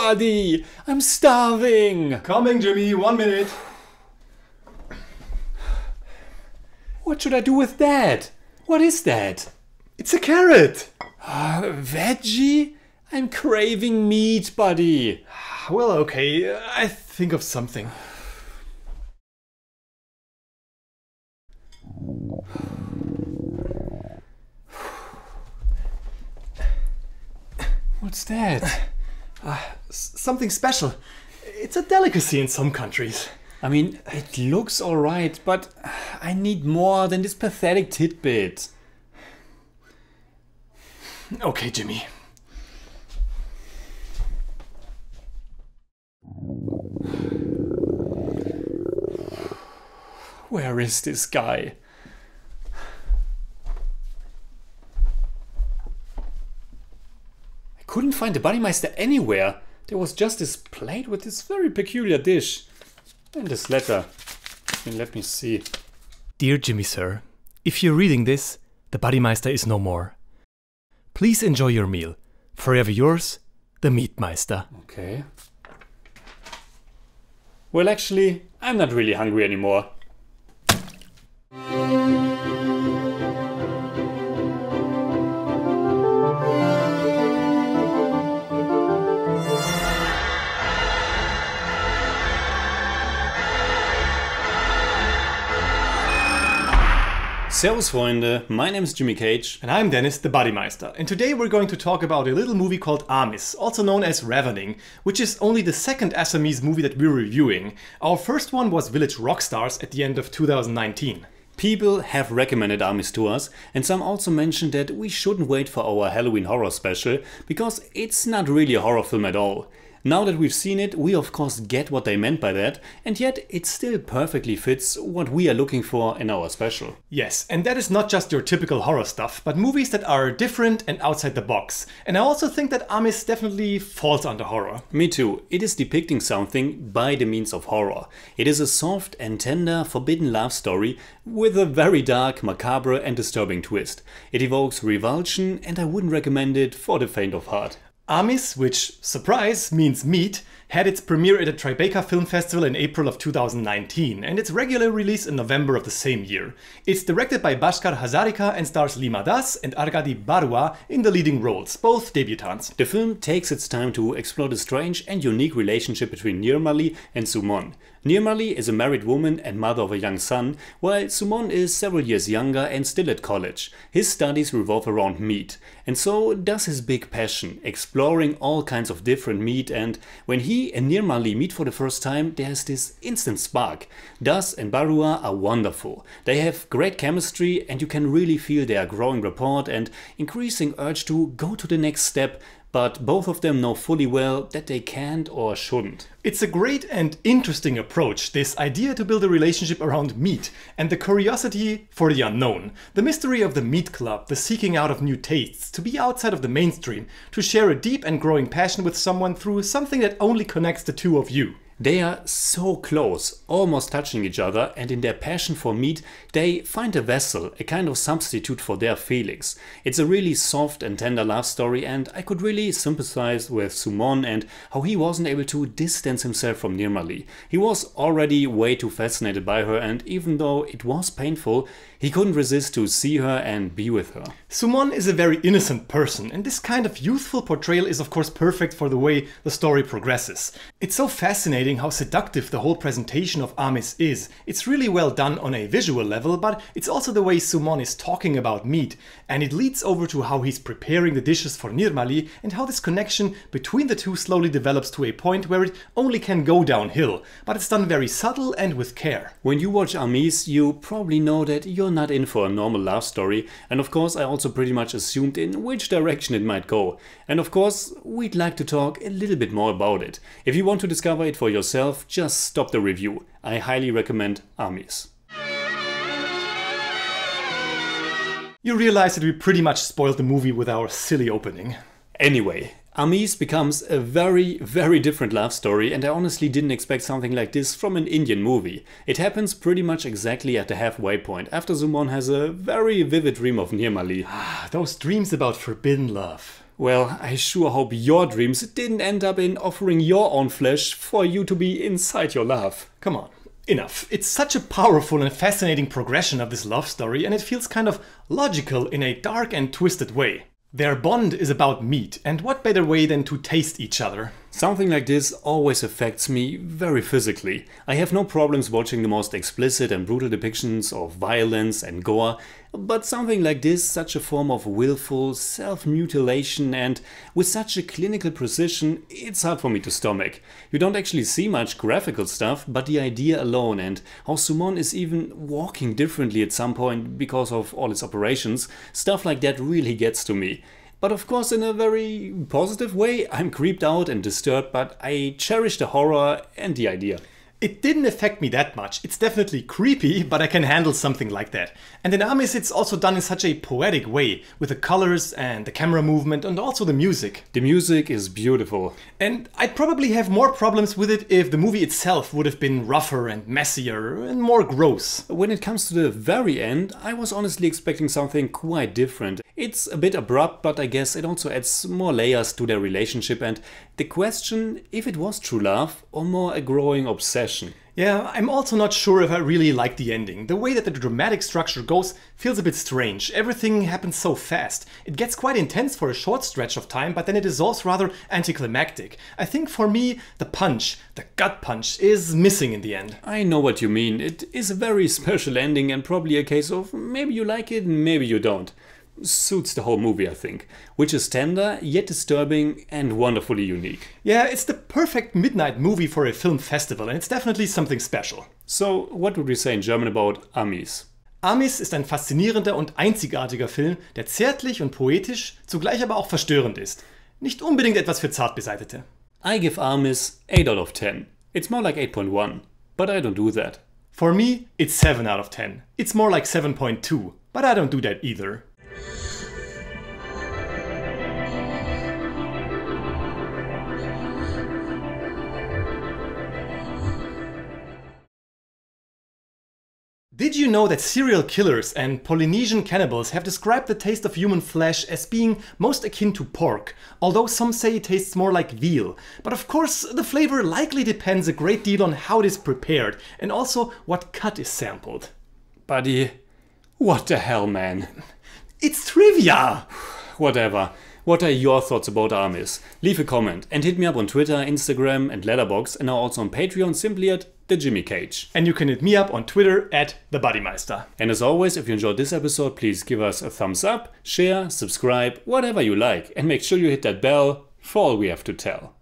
buddy! I'm starving! Coming, Jimmy, 1 minute. What should I do with that? What is that? It's a carrot. Veggie? I'm craving meat, buddy. Well, okay, I think of something. What's that? Something special. It's a delicacy in some countries. I mean, it looks alright, but I need more than this pathetic tidbit. Okay, Jimmy. Where is this guy? I couldn't find the Buddymeister anywhere. There was just this plate with this very peculiar dish. And this letter. Let me see. Dear Jimmy, sir, if you're reading this, the Buddymeister is no more. Please enjoy your meal. Forever yours, the Meatmeister. Okay. Well, actually, I'm not really hungry anymore. Servus Freunde, my name is Jimmy Cage. And I'm Deniz, the Buddymeister. And today we're going to talk about a little movie called Aamis, also known as Ravening, which is only the second Assamese movie that we're reviewing. Our first one was Village Rockstars at the end of 2019. People have recommended Aamis to us, and some also mentioned that we shouldn't wait for our Halloween horror special, because it's not really a horror film at all. Now that we've seen it, we of course get what they meant by that, and yet it still perfectly fits what we are looking for in our special. Yes, and that is not just your typical horror stuff, but movies that are different and outside the box. And I also think that Aamis definitely falls under horror. Me too. It is depicting something by the means of horror. It is a soft and tender, forbidden love story with a very dark, macabre and disturbing twist. It evokes revulsion, and I wouldn't recommend it for the faint of heart. Aamis, which, surprise, means meat, had its premiere at the Tribeca Film Festival in April of 2019 and its regular release in November of the same year. It's directed by Bhaskar Hazarika and stars Lima and Arghadeep Baruah in the leading roles, both debutantes. The film takes its time to explore the strange and unique relationship between Nirmali and Sumon. Nirmali is a married woman and mother of a young son, while Sumon is several years younger and still at college. His studies revolve around meat, and so does his big passion, exploring all kinds of different meat, and when he and Nirmali meet for the first time, there's this instant spark. Das and Baruah are wonderful. They have great chemistry, and you can really feel their growing rapport and increasing urge to go to the next step, but both of them know fully well that they can't or shouldn't. It's a great and interesting approach, this idea to build a relationship around meat, and the curiosity for the unknown, the mystery of the meat club, the seeking out of new tastes, to be outside of the mainstream, to share a deep and growing passion with someone through something that only connects the two of you. They are so close, almost touching each other, and in their passion for meat, they find a vessel, a kind of substitute for their feelings. It's a really soft and tender love story, and I could really sympathize with Sumon and how he wasn't able to distance himself from Nirmali. He was already way too fascinated by her, and even though it was painful, he couldn't resist to see her and be with her. Sumon is a very innocent person, and this kind of youthful portrayal is of course perfect for the way the story progresses. It's so fascinating how seductive the whole presentation of Aamis is. It's really well done on a visual level, but it's also the way Sumon is talking about meat, and it leads over to how he's preparing the dishes for Nirmali and how this connection between the two slowly develops to a point where it only can go downhill, but it's done very subtle and with care. When you watch Aamis, you probably know that you're not in for a normal love story, and of course I also pretty much assumed in which direction it might go. And of course we'd like to talk a little bit more about it. If you want to discover it for yourself, just stop the review. I highly recommend Aamis. You realize that we pretty much spoiled the movie with our silly opening. Anyway, Aamis becomes a very, very different love story, and I honestly didn't expect something like this from an Indian movie. It happens pretty much exactly at the halfway point, after Sumon has a very vivid dream of Nirmali. Those dreams about forbidden love. Well, I sure hope your dreams didn't end up in offering your own flesh for you to be inside your love. Come on, enough. It's such a powerful and fascinating progression of this love story, and it feels kind of logical in a dark and twisted way. Their bond is about meat, and what better way than to taste each other? Something like this always affects me very physically. I have no problems watching the most explicit and brutal depictions of violence and gore, but something like this, such a form of willful self-mutilation and with such a clinical precision, it's hard for me to stomach. You don't actually see much graphical stuff, but the idea alone and how Sumon is even walking differently at some point because of all its operations, stuff like that really gets to me. But of course in a very positive way. I'm creeped out and disturbed, but I cherish the horror and the idea. It didn't affect me that much. It's definitely creepy, but I can handle something like that. And in Aamis it's also done in such a poetic way, with the colors and the camera movement and also the music. The music is beautiful. And I'd probably have more problems with it if the movie itself would have been rougher and messier and more gross. When it comes to the very end, I was honestly expecting something quite different. It's a bit abrupt, but I guess it also adds more layers to their relationship and the question if it was true love or more a growing obsession. Yeah, I'm also not sure if I really like the ending. The way that the dramatic structure goes feels a bit strange. Everything happens so fast. It gets quite intense for a short stretch of time, but then it dissolves rather anticlimactic. I think for me, the punch, the gut punch, is missing in the end. I know what you mean. It is a very special ending and probably a case of maybe you like it, maybe you don't. Suits the whole movie, I think, which is tender, yet disturbing and wonderfully unique. Yeah, it's the perfect midnight movie for a film festival and it's definitely something special. So, what would we say in German about Aamis? Aamis ist ein faszinierender und einzigartiger Film, der zärtlich und poetisch, zugleich aber auch verstörend ist. Nicht unbedingt etwas für Zartbesaitete. I give Aamis 8 out of 10. It's more like 8.1, but I don't do that. For me, it's 7 out of 10. It's more like 7.2, but I don't do that either. Did you know that serial killers and Polynesian cannibals have described the taste of human flesh as being most akin to pork, although some say it tastes more like veal? But of course, the flavor likely depends a great deal on how it is prepared and also what cut is sampled. Buddy, what the hell, man? It's trivia! Whatever. What are your thoughts about Aamis? Leave a comment and hit me up on Twitter, Instagram and Letterboxd and now also on Patreon simply at The Jimmy Cage. And you can hit me up on Twitter at the Buddymeister. And as always, if you enjoyed this episode, please give us a thumbs up, share, subscribe, whatever you like, and make sure you hit that bell for all we have to tell.